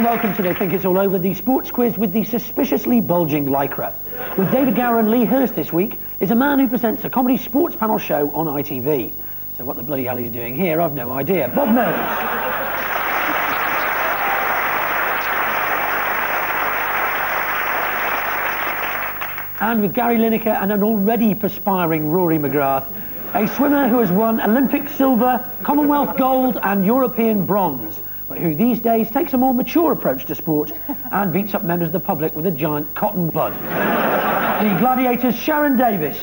and welcome to They Think It's All Over, the sports quiz with the suspiciously bulging lycra. With David Gower and Lee Hurst this week is a man who presents a comedy sports panel show on ITV. So what the bloody hell he's doing here, I've no idea. Bob knows. And with Gary Lineker and an already perspiring Rory McGrath, a swimmer who has won Olympic silver, Commonwealth gold and European bronze, but who these days takes a more mature approach to sport and beats up members of the public with a giant cotton bud. The Gladiators' Sharron Davies.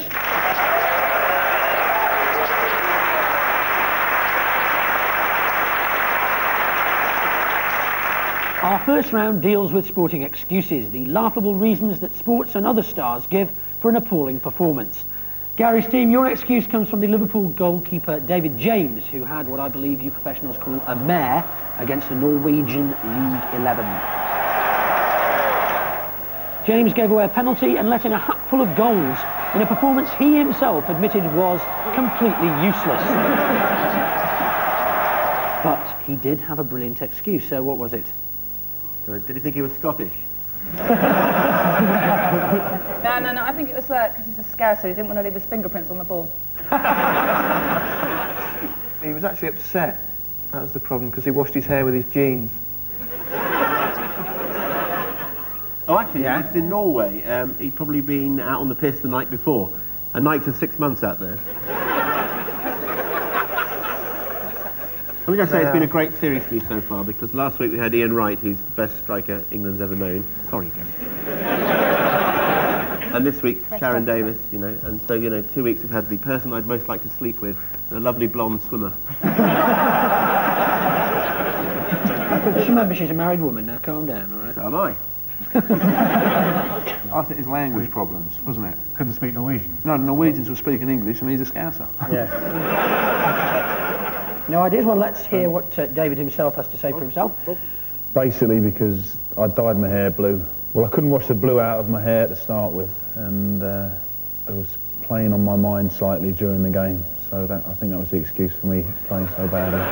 Our first round deals with sporting excuses, the laughable reasons that sports and other stars give for an appalling performance. Gary's team, your excuse comes from the Liverpool goalkeeper David James, who had what I believe you professionals call a mare against the Norwegian League 11. James gave away a penalty and let in a hatful of goals in a performance he himself admitted was completely useless. But he did have a brilliant excuse, so what was it? Did he think he was Scottish? No, I think it was because he's a Scouser, he didn't want to leave his fingerprints on the ball. He was actually upset. That was the problem, because he washed his hair with his jeans. Oh, actually, yeah. He was in Norway. He'd probably been out on the piss the night before. A night to 6 months out there. Let me just say it's been a great series for me so far, because last week we had Ian Wright, who's the best striker England's ever known. Sorry, Gary. And this week, Sharron Davies, you know, and so, you know, 2 weeks we've had the person I'd most like to sleep with, and a lovely blonde swimmer. Just remember she's a married woman, now calm down, all right? So am I. I think his language problems, wasn't it? Couldn't speak Norwegian. No, Norwegians were speaking English and he's a Scouser. Yeah. No ideas? Well, let's hear what David himself has to say for himself. Basically because I dyed my hair blue. Well, I couldn't wash the blue out of my hair to start with, and it was playing on my mind slightly during the game, so I think that was the excuse for me playing so badly.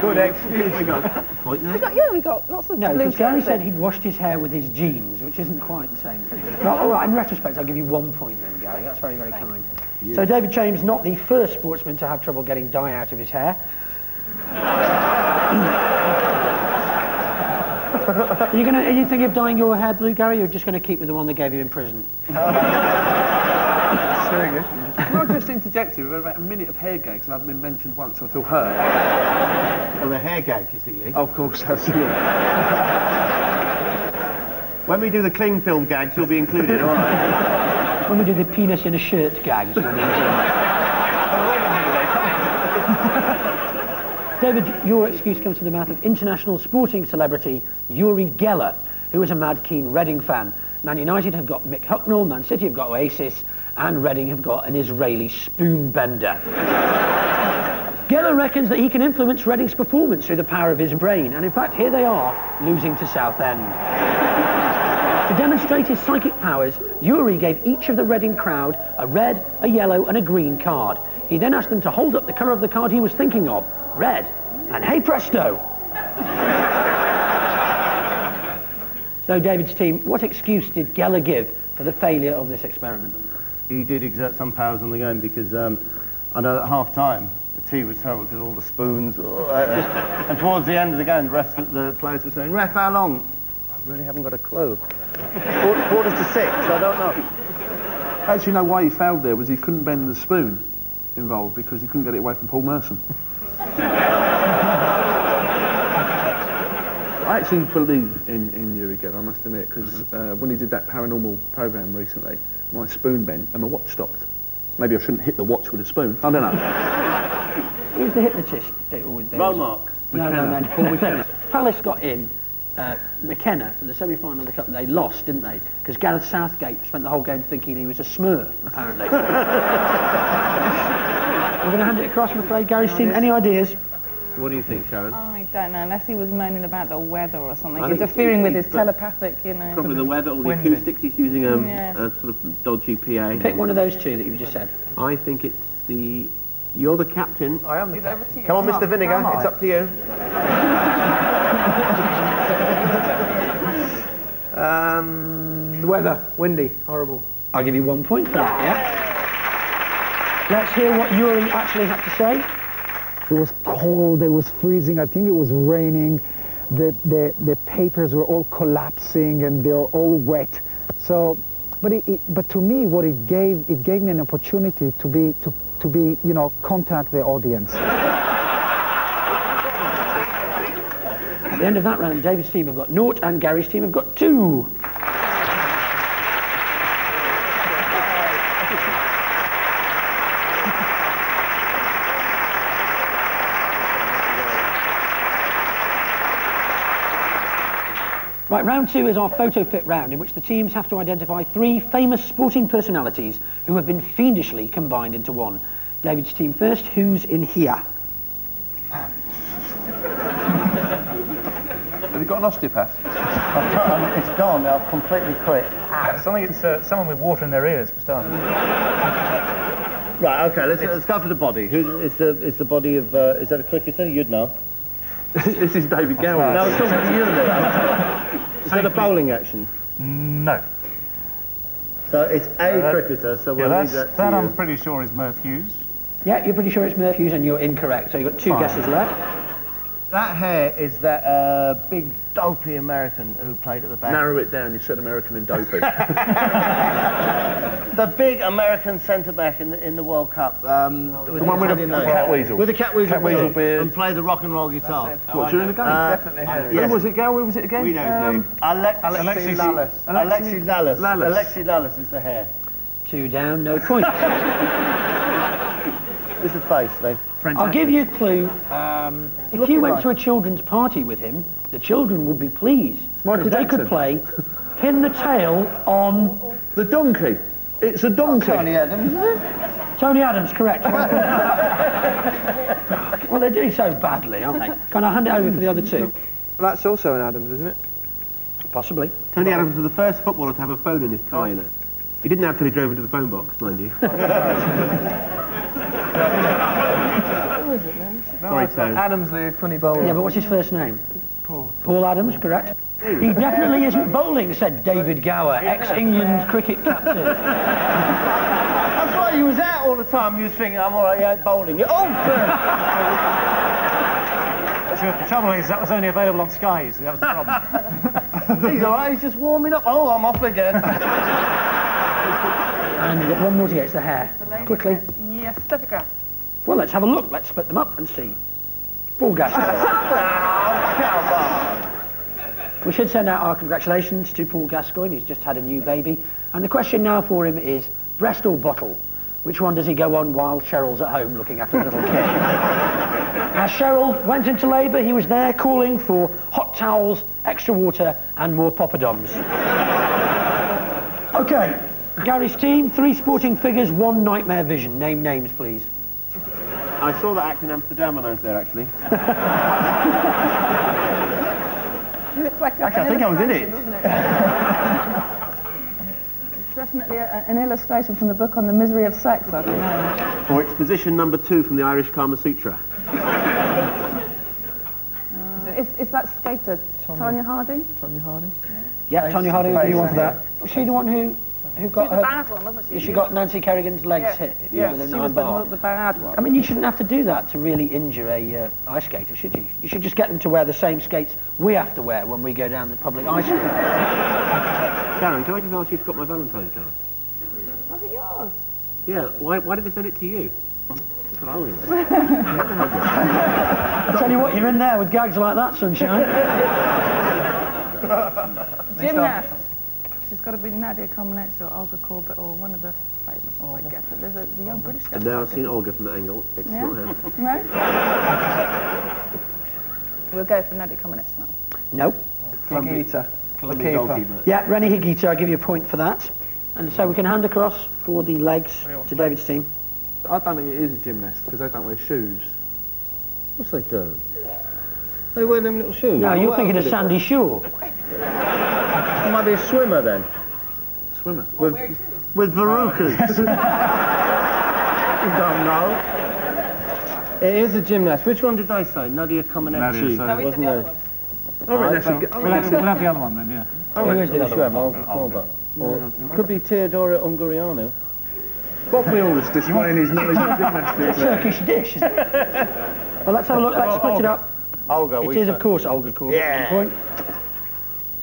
Good excuse. We got a point there. We got lots of No, blue because Gary shirts. said he'd washed his hair with his jeans, which isn't quite the same thing. Well, all right, in retrospect, I'll give you 1 point then, Gary. That's very, very kind. Yeah. So David James, not the first sportsman to have trouble getting dye out of his hair. Are you thinking of dyeing your hair blue, Gary, or are you just going to keep with the one they gave you in prison? Very good. Can I just interject here? We've had about a minute of hair gags and I haven't been mentioned once, so I feel hurt. Well, the hair gags, you see, Lee. Oh, of course, that's it. When we do the cling film gags, you'll be included, all right? When we do the penis in a shirt gags, we'll be David, your excuse comes from the mouth of international sporting celebrity Uri Geller, who is a mad keen Reading fan. Man United have got Mick Hucknall, Man City have got Oasis, and Reading have got an Israeli spoonbender. Geller reckons that he can influence Reading's performance through the power of his brain, and in fact, here they are, losing to Southend. To demonstrate his psychic powers, Uri gave each of the Reading crowd a red, a yellow, and a green card. He then asked them to hold up the colour of the card he was thinking of, red, and hey presto! So, David's team, what excuse did Geller give for the failure of this experiment? He did exert some powers on the game because I know at half-time the tea was terrible because all the spoons... and towards the end of the game, the rest of the players were saying, "Ref, how long?" I really haven't got a clue. Quarter to 6, I don't know. Actually, no, why he failed there was he couldn't bend the spoon involved because he couldn't get it away from Paul Merson. I actually believe in Uri Geller, I must admit, because when he did that paranormal programme recently, my spoon bent and my watch stopped. Maybe I shouldn't hit the watch with a spoon. I don't know. Who's the hypnotist? Mark. No. Palace got in McKenna for the semi-final of the Cup, and they lost, didn't they? Because Gareth Southgate spent the whole game thinking he was a smurf, apparently. I'm going to hand it across, I'm afraid. Gary's team, any ideas? What do you think, Sharron? I don't know, unless he was moaning about the weather or something, interfering with his telepathic, you know. Probably the weather or the acoustics. He's using a sort of dodgy PA. Pick one of those two that you've just said. I think it's the... You're the captain. I am the captain. Come on, Mr. Vinegar, it's up to you. The weather, windy, horrible. I'll give you 1 point for that, yeah? Let's hear what Yuri actually had to say. It was cold, it was freezing, I think it was raining. The papers were all collapsing and they were all wet. So, but to me, what it gave me an opportunity to be, you know, contact the audience. At the end of that round, David's team have got 0 and Gary's team have got 2. Right, round 2 is our photo fit round, in which the teams have to identify 3 famous sporting personalities who have been fiendishly combined into one. David's team first. Who's in here? Have you got an osteopath? It's gone. I've completely quit. It's someone with water in their ears, for starters. Right. Okay. Let's go for the body. Who is the body of? Is that a cricketer? You'd know. This is David Gower. No, I was talking to you then. Is that a bowling action? No. So it's a cricketer, so we'll leave that to that you. I'm pretty sure is Murph Hughes. Yeah, you're pretty sure it's Murph Hughes and you're incorrect, so you've got 2 guesses left. That hair is that big dopey American who played at the back. Narrow it down, you said American and dopey. The big American centre-back in the World Cup. The one with the cat weasel. With the cat weasel beard. and play the rock and roll guitar. What, during the game? Definitely has. Yes. Who was it, Gower? Who was it again? We know his name. Alexi Lalas. Alexi Lalas is the hair. 2 down, no points. This is the face, though. I'll give you a clue. If you went to a children's party with him, the children would be pleased. Michael They could Jackson. play Pin the Tail on... The donkey. It's a donkey. Tony Adams, isn't it? Tony Adams, correct. Well, they're doing so badly, aren't they? Can I hand it over for the other 2? Well, that's also an Adams, isn't it? Possibly. Tony Adams was the first footballer to have a phone in his car, you know. He didn't have till he drove into the phone box, mind you. Sorry, Tone. Adams, the funny bowler. Yeah, but what's his first name? Paul. Paul Adams, correct. He definitely isn't bowling, said David Gower, ex-England cricket captain. That's why you was out all the time. You was thinking, I'm all right, you ain't bowling. You're old, The trouble is, that was only available on Skies. That was the problem. He's all right, he's just warming up. Oh, I'm off again. And you've got 1 more to get, it's the hair. Quickly. Yes, photograph. Well, let's have a look. Let's split them up and see. Paul Gascoigne. We should send out our congratulations to Paul Gascoigne. He's just had a new baby. And the question now for him is, breast or bottle? Which one does he go on while Cheryl's at home looking after the little kid? As Cheryl went into labour, he was there calling for hot towels, extra water, and more poppadoms. OK, Gary's team, 3 sporting figures, 1 nightmare vision. Name names, please. I saw that act in Amsterdam when I was there, actually. Looks like Actually, I think I was in it. It's definitely an illustration from the book on the misery of sex, I don't know. Or it's position number 2 from the Irish Kama Sutra. Is that skater Tonya Harding? Tonya Harding? Yeah, Tonya Harding, do you want that? Was she the one who got She was the bad one, wasn't she? She got Nancy Kerrigan's legs Yeah. hit Yeah, with an she iron was bar. the bad one. I mean, you shouldn't have to do that to really injure a ice skater, should you? You should just get them to wear the same skates we have to wear when we go down the public ice rink. Sharon, can I just ask you if you've got my Valentine's card? Was it yours? Yeah, why did they send it to you? That's what I was. I tell you what, you're in there with gags like that, sunshine. Gymnast. She's got to be Nadia Comaneci or Olga Corbett or one of the famous ones, I guess. But there's a young British guy. And now I've seen Olga from that angle. It's not her. No? We'll go for Nadia Comaneci now. Nope. Higuita. Colombian goalkeeper. Yeah, Rennie Higuita, I'll give you a point for that. And so we can hand across for the legs to David's team. I don't think it is a gymnast, because they don't wear shoes. What's they do? They wear them little shoes. No, you're What thinking else of do they Sandy Shaw. do? It might be a swimmer then. Swimmer. With verrucas. You don't know. It is a gymnast. Which one did I say? Nadia Comaneci. Nadia, so- No, we said wasn't the other it? one. I reckon that's a We'll have the other one then, yeah. Who is the other one? Olga Korba. Or could be Teodora Ungurianu. Bob Mills displaying his knowledge of gymnastics. Turkish dish, isn't it? Well, let's have a look. Let's split it up. Olga. It is, of course, Olga Korba at one point.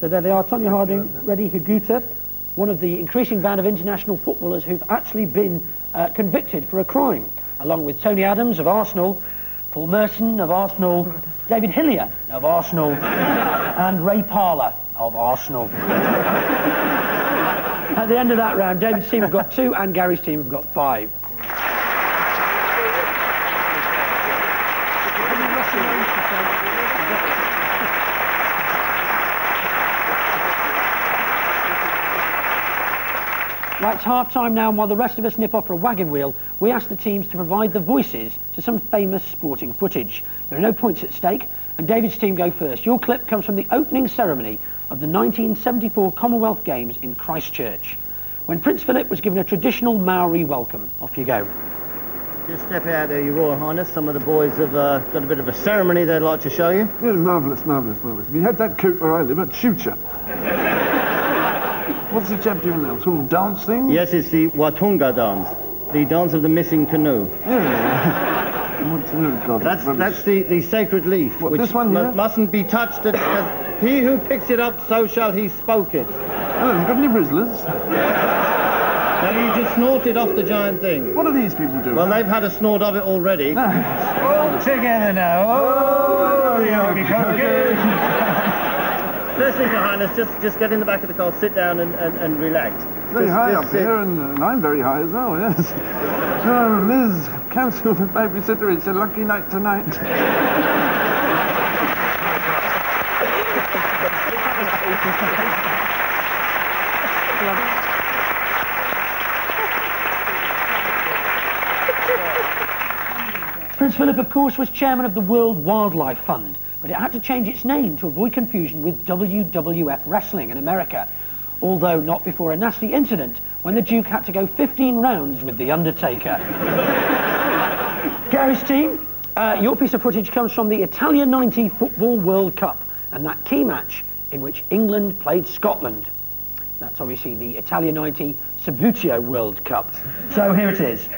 So there they are, Tonya Harding, Reddy Higuita, one of the increasing band of international footballers who've actually been convicted for a crime, along with Tony Adams of Arsenal, Paul Merson of Arsenal, David Hillier of Arsenal, and Ray Parlour of Arsenal. At the end of that round, David's team have got 2 and Gary's team have got 5. Right, it's half-time now, and while the rest of us nip off for a wagon wheel, we ask the teams to provide the voices to some famous sporting footage. There are no points at stake, and David's team go first. Your clip comes from the opening ceremony of the 1974 Commonwealth Games in Christchurch, when Prince Philip was given a traditional Maori welcome. Off you go. Just step out there, Your Royal Highness. Some of the boys have got a bit of a ceremony they'd like to show you. Yeah, marvellous, marvellous, marvellous. If you had that coat where I live, I'd shoot you. What's the chap doing now? Sort of dance thing? Yes, it's the Watunga dance, the dance of the missing canoe. Yeah. That's the sacred leaf, What, which this one here? mustn't be touched. He who picks it up, so shall he spoke it. Oh, have you got any Rizzlers? Now you just snorted off the giant thing. What are these people doing? Well, they've had a snort of it already. All together now. Oh, the Yogi First thing, Your Highness, just get in the back of the car, sit down and relax. Very high just up sit. here, and I'm very high as well, yes. Oh, Liz, cancel the babysitter, it's a lucky night tonight. Prince Philip, of course, was chairman of the World Wildlife Fund, but it had to change its name to avoid confusion with WWF Wrestling in America, although not before a nasty incident when the Duke had to go 15 rounds with The Undertaker. Gary's team, your piece of footage comes from the Italia 90 Football World Cup and that key match in which England played Scotland. That's obviously the Italia 90 Sabutio World Cup. So here it is.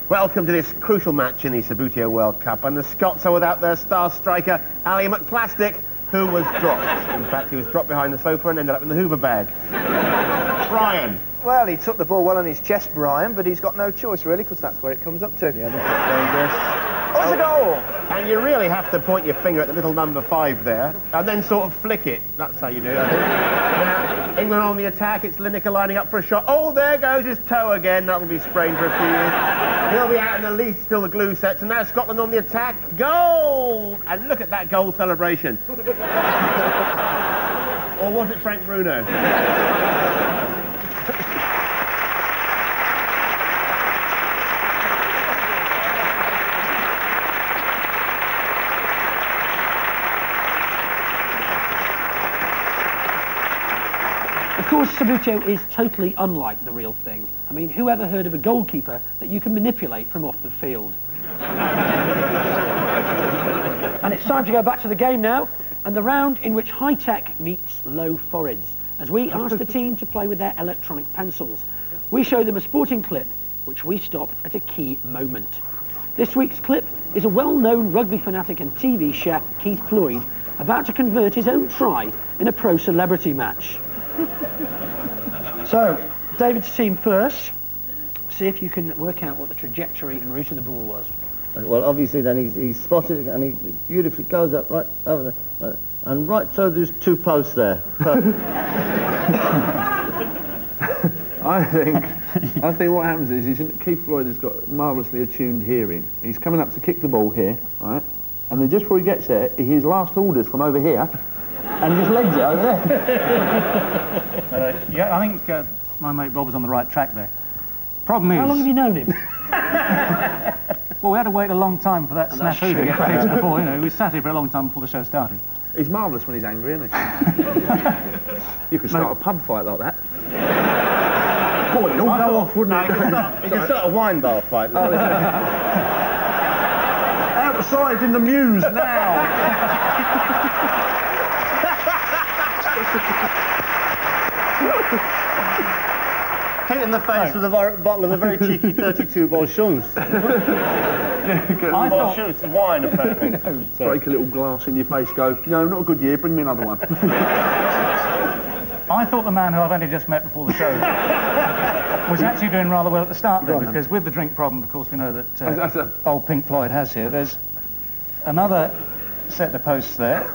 Welcome to this crucial match in the Sabutio World Cup, and the Scots are without their star striker, Ali McPlastic, who was dropped. In fact, he was dropped behind the sofa and ended up in the Hoover bag. Brian. Well, he took the ball well on his chest, Brian, but he's got no choice, really, because that's where it comes up to. Yeah, this is dangerous. Oh, it's a goal! And you really have to point your finger at the little number 5 there, and then sort of flick it. That's how you do it, I think. Now, England on the attack, it's Lineker lining up for a shot. Oh, there goes his toe again. That'll be sprained for a few years. He'll be out in the least till the glue sets, and now Scotland on the attack. Goal! And look at that goal celebration. Or was it Frank Bruno? Of course, Sabutio is totally unlike the real thing. I mean, who ever heard of a goalkeeper that you can manipulate from off the field? And it's time to go back to the game now, and the round in which high-tech meets low foreheads, as we ask the team to play with their electronic pencils. We show them a sporting clip, which we stop at a key moment. This week's clip is a well-known rugby fanatic and TV chef, Keith Floyd, about to convert his own try in a pro-celebrity match. So, David's team first. See if you can work out what the trajectory and route of the ball was. Well, obviously then he's spotted it and he beautifully goes up right over there. Right, and right through those 2 posts there. I think what happens is Keith Floyd has got marvellously attuned hearing. He's coming up to kick the ball here, right? And then just before he gets there, he hears last orders from over here, and just legs it over there. Yeah, I think my mate Bob was on the right track there. Problem is... How long have you known him? Well, we had to wait a long time for that snafu to get fixed before, you know, we sat here for a long time before the show started. He's marvellous when he's angry, isn't he? You could start a pub fight like that. Boy, it'd all go off, wouldn't it? You can start a wine bar fight. Outside in the Mews now. Hit in the face with a bottle of a very cheeky 32 Bolshuns. I thought... Bolshuns, wine apparently. Break a little glass in your face, go, no, not a good year, bring me another one. I thought the man who I've only just met before the show was actually doing rather well at the start then, because with the drink problem, of course, we know that old Pink Floyd has here. There's another set of posts there.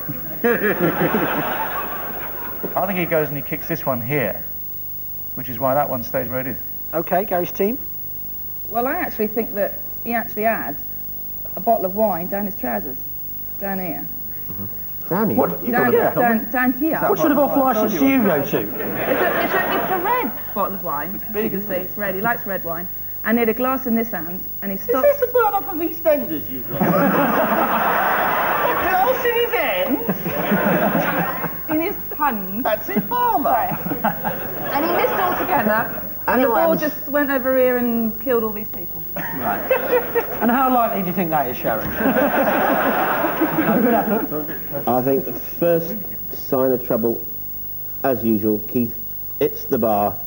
I think he goes and he kicks this one here, which is why that one stays where it is. OK, Gary's team. Well, I actually think that he actually had a bottle of wine down his trousers, down here. Down here? What? Down here. What sort of off licence do you go to? It's a red bottle of wine, as you can see. It's red. He likes red wine. And he had a glass in this hand, and he stopped... Is this a bird off of EastEnders you've got? Glass in his hand? in his hand. That's it, farmer. And he missed all together, and the ball just went over here and killed all these people. Right. And how likely do you think that is, Sharron? Good effort. I think the first sign of trouble, as usual, Keith, it's the bar.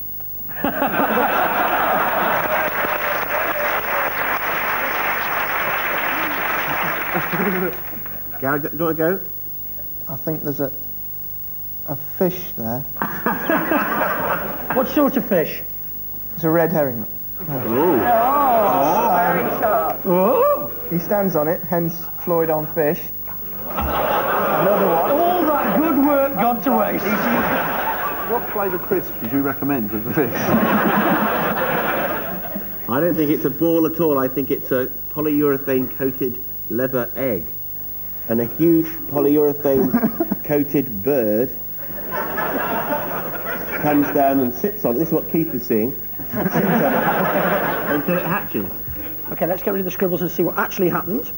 Gary, do you want to go? I think there's a fish there. What sort of fish? It's a red herring. Very sharp. Oh! He stands on it, hence Floyd on fish. Another one. All that good work gone to waste. What flavour crisp would you recommend with the fish? I don't think it's a ball at all. I think it's a polyurethane-coated leather egg. And a huge polyurethane-coated bird comes down and sits on it. This is what Keith is seeing. Sits on it until it hatches. OK, let's get rid of the scribbles and see what actually happened.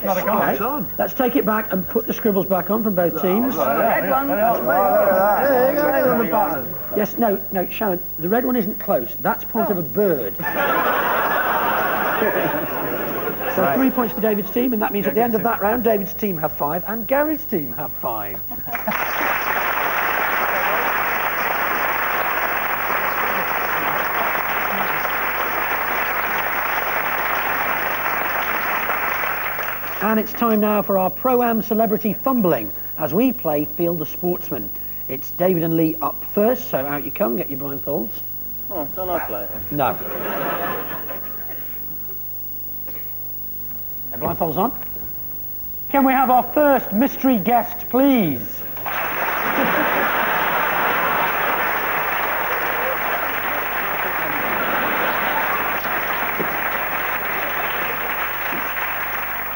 Not a goal. Let's take it back and put the scribbles back on from both teams. Red one. On the bottom. Yes, no, Sharron, the red one isn't close. That's part of a bird. So 3 points to David's team, and that means at the end of that round, David's team have 5 and Gary's team have 5. And it's time now for our Pro-Am celebrity fumbling as we play Field the Sportsman. It's David and Lee up first, so out you come, get your blindfolds. Oh, don't I play it? No. The blindfolds on. Can we have our first mystery guest, please?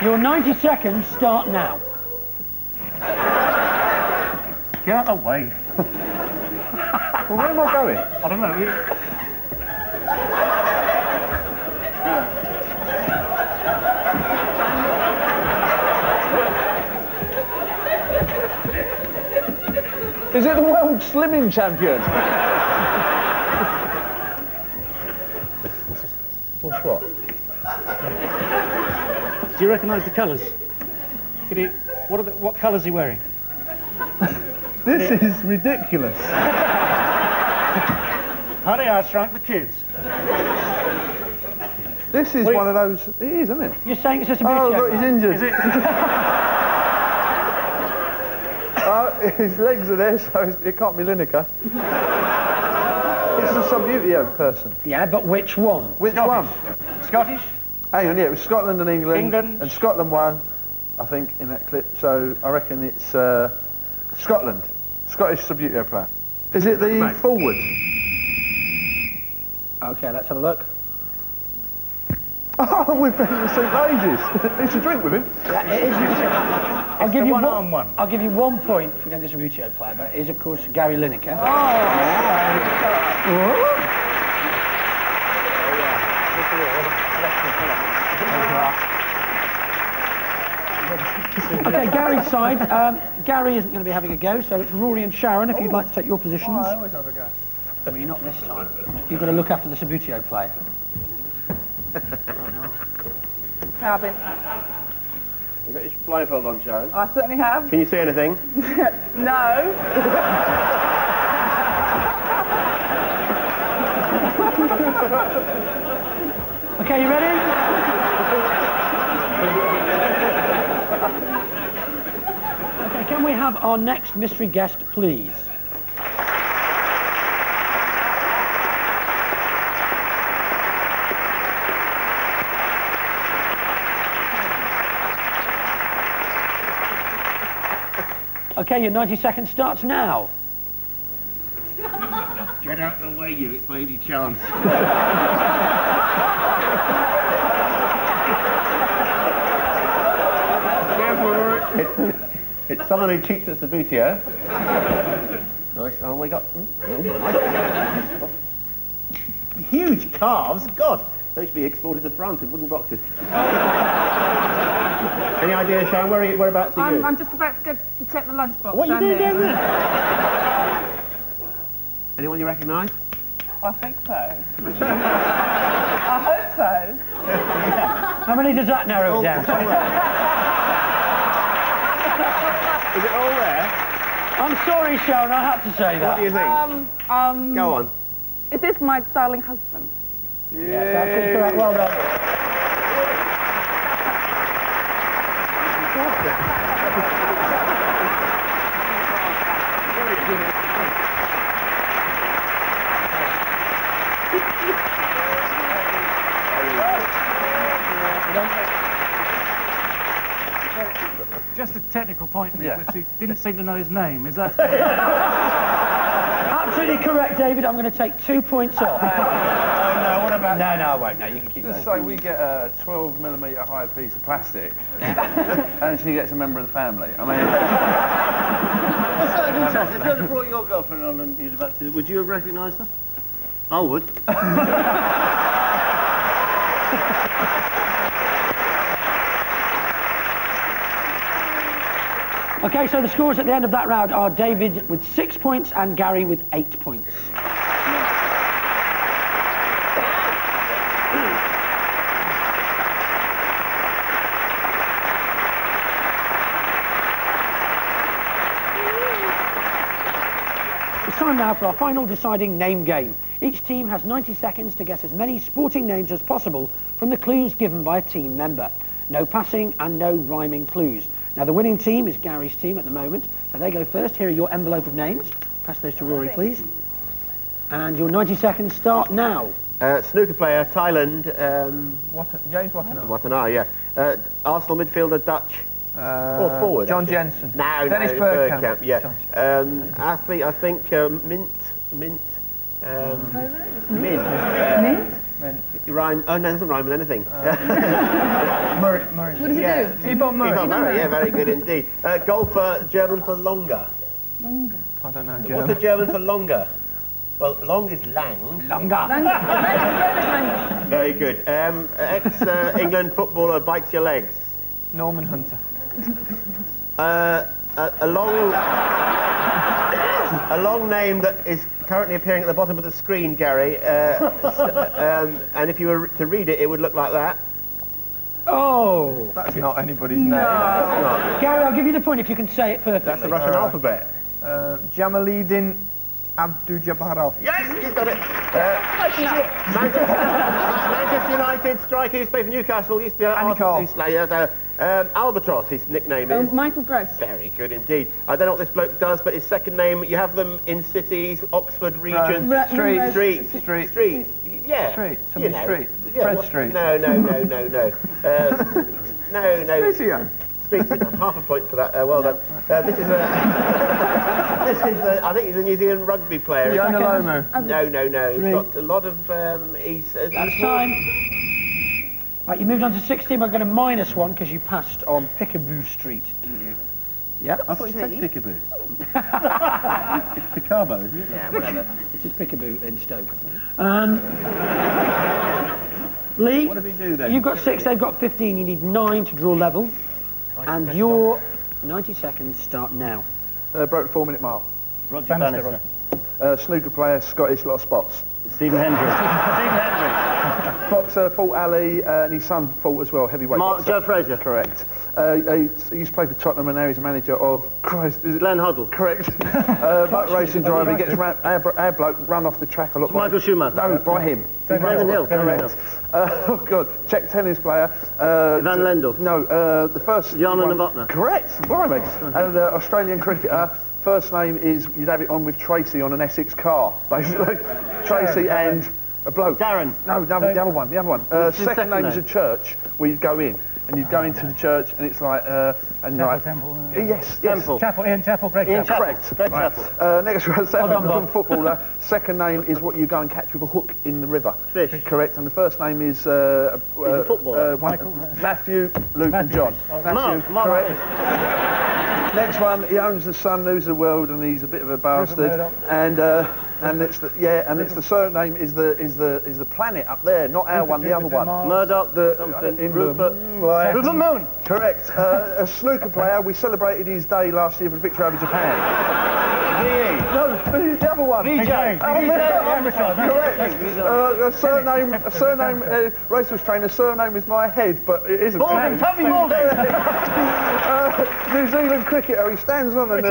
Your 90 seconds start now. Get out of the way. Well, where am I going? I don't know. Is it the world slimming champion? What's what? Do you recognise the colours? What colours is he wearing? This is ridiculous. Honey, I Shrunk the Kids. This is one of those... It is, isn't it? You're saying it's just a beauty Oh, look, he's injured. Is it? His legs are there, so it can't be Lineker. It's a Subbuteo person. Yeah, but which one? Which one? Scottish? Hang on, yeah, it was Scotland and England. England. And Scotland won, I think, in that clip. So I reckon it's Scotland. Scottish Subbuteo player. Is it the forward? OK, let's have a look. Oh, we've been in the St. Ages. It's a drink with him. Yeah, it is. I'll give you one-on-one. I'll give you 1 point for getting this Subbuteo player, but it is, of course, Gary Lineker. OK, Gary's side. Gary isn't going to be having a go, so it's Rory and Sharron, if you'd like to take your positions. I always have a go. Well, you're not this time. You've got to look after the Subbuteo player. Alvin. You've got your blindfold on, Sharon. I certainly have. Can you see anything? No. Okay, you ready? Okay, can we have our next mystery guest, please? Okay, your 90 seconds starts now. Get out of the way, you. It's my only chance. It's someone who cheats at Sabutio. Nice. Oh, we got huge calves. God, those should be exported to France in wooden boxes. Any idea, Sharon? Whereabouts are you? I'm just about to go to check the lunchbox. What are you doing down there? Anyone you recognise? I think so. I hope so. How many does that narrow it down to? Is it all there? I'm sorry, Sharon, I had to say that. What do you think? Go on. Is this my darling husband? Yes, absolutely correct. Well done. Just a technical point, Nick, which he didn't seem to know his name. Is that... Absolutely correct, David. I'm going to take 2 points off. No, what about... No, I won't. No, you can keep Just those. say we get a 12mm high piece of plastic and she gets a member of the family. I mean... What's that interest? If you had brought your girlfriend on and you'd about to, would you have recognised her? I would. Okay, so the scores at the end of that round are David with 6 points and Gary with 8 points. It's time now for our final deciding name game. Each team has 90 seconds to guess as many sporting names as possible from the clues given by a team member. No passing and no rhyming clues. Now, the winning team is Gary's team at the moment, so they go first. Here are your envelope of names. Pass those to Rory, please. And your 90 seconds start now. Snooker player, Thailand. James Watanabe. Watanabe, yeah. Arsenal midfielder, Dutch. Or forward. John actually. Jensen. No, Dennis Bergkamp, yeah. John Athlete, I think, Mint. Mint? Rhyme. Oh, no, it doesn't rhyme with anything. Murray. What does he do? Yvonne Murray. Yvonne Murray, yeah, very good indeed. Golfer, German for longer. Longer. I don't know. What's the German for longer? Well, long is lang. Longer. Very good. Ex-England footballer bites your legs. Norman Hunter. A long name that is currently appearing at the bottom of the screen, Gary. And if you were to read it, it would look like that. Oh! That's not anybody's name. Gary, I'll give you the point if you can say it perfectly. That's the Russian alphabet. Jamaluddin Abdul-Jabbar. Yes, he's got it. Manchester United striker who's played for Newcastle. Used to be Cole. Albatross, his nickname is. Michael Gross. Very good indeed. I don't know what this bloke does, but his second name, you have them in cities, Oxford region. Street. Yeah. Street. You Somebody's know. street. Yeah, Fred what- Street. No. No. Street. Streets enough. Half a point for that. Well done. This is I think he's a New Zealand rugby player. Fiona Lomu. No. He's got a lot of. He's. That's time. Right, you moved on to 16. We're going to minus one because you passed on Pickaboo Street, didn't you? Yeah. I thought you said Pickaboo. It's Picabo, isn't it? Yeah, whatever. It is Pickaboo in Stoke. Lee, What does he do then? you've got 6, they've got 15. You need 9 to draw level. And your 90 seconds start now. Broke the 4-minute mile. Roger Bannister. Snooker player, Scottish, lot of spots. Stephen Hendry. Stephen Hendry. Boxer, fought Ali, and his son fought as well, heavyweight boxer. Joe Fraser. Correct. He used to play for Tottenham and now he's a manager of... Christ, is it? Glenn Hoddle. Correct. Motor racing driver, he gets our bloke run off the track a lot. Michael Schumacher. No, by him. David Hill. Correct. Oh God, Czech tennis player. Van Lendl. No, the first... Jana Novotná. Correct, blimey. And Australian cricketer, first name is, you'd have it on with Tracy on an Essex car, basically. Tracy and a bloke. Darren. No, the other one. Second name is a church where you'd go in. And you'd go into the church, and it's like, Temple. Yes. Ian Chapel, Greg Chapel. Correct. Greg Chapel. Next one, South African footballer. Second name is what you go and catch with a hook in the river. Fish. Correct. And the first name is a footballer. Matthew, Luke, and John. Matthew. Mark. Correct. Next one, he owns the Sun, News of the World, and he's a bit of a bastard. And it's the surname is the planet up there, not our one, the other one. Murdoch. Rupert Moon. Correct. A snooker player. We celebrated his day last year for the victory over Japan. No, the other one. VJ. Correct. A surname. Racehorse trainer. Surname is my head, but it isn't. Balding. Tommy Balding. New Zealand cricketer. He stands on and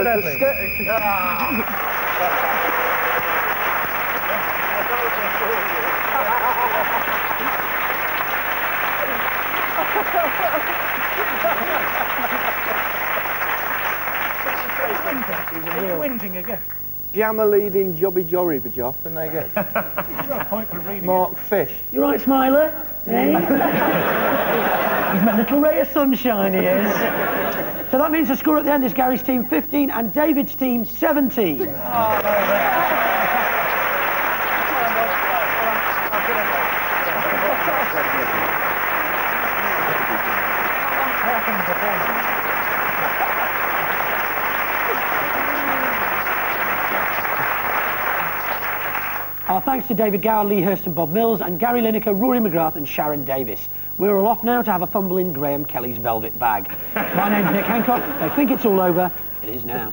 Are you whinging again? Jammer leading Jobby Jorry Bajoff, and they get Mark Fish. You right, Smiler? Eh? He's my little ray of sunshine, he is. So that means the score at the end is Gary's team 15 and David's team 17. Our thanks to David Gower, Lee Hurst and Bob Mills, and Gary Lineker, Rory McGrath and Sharron Davies. We're all off now to have a fumble in Graham Kelly's velvet bag. My name's Nick Hancock. I think it's all over. It is now.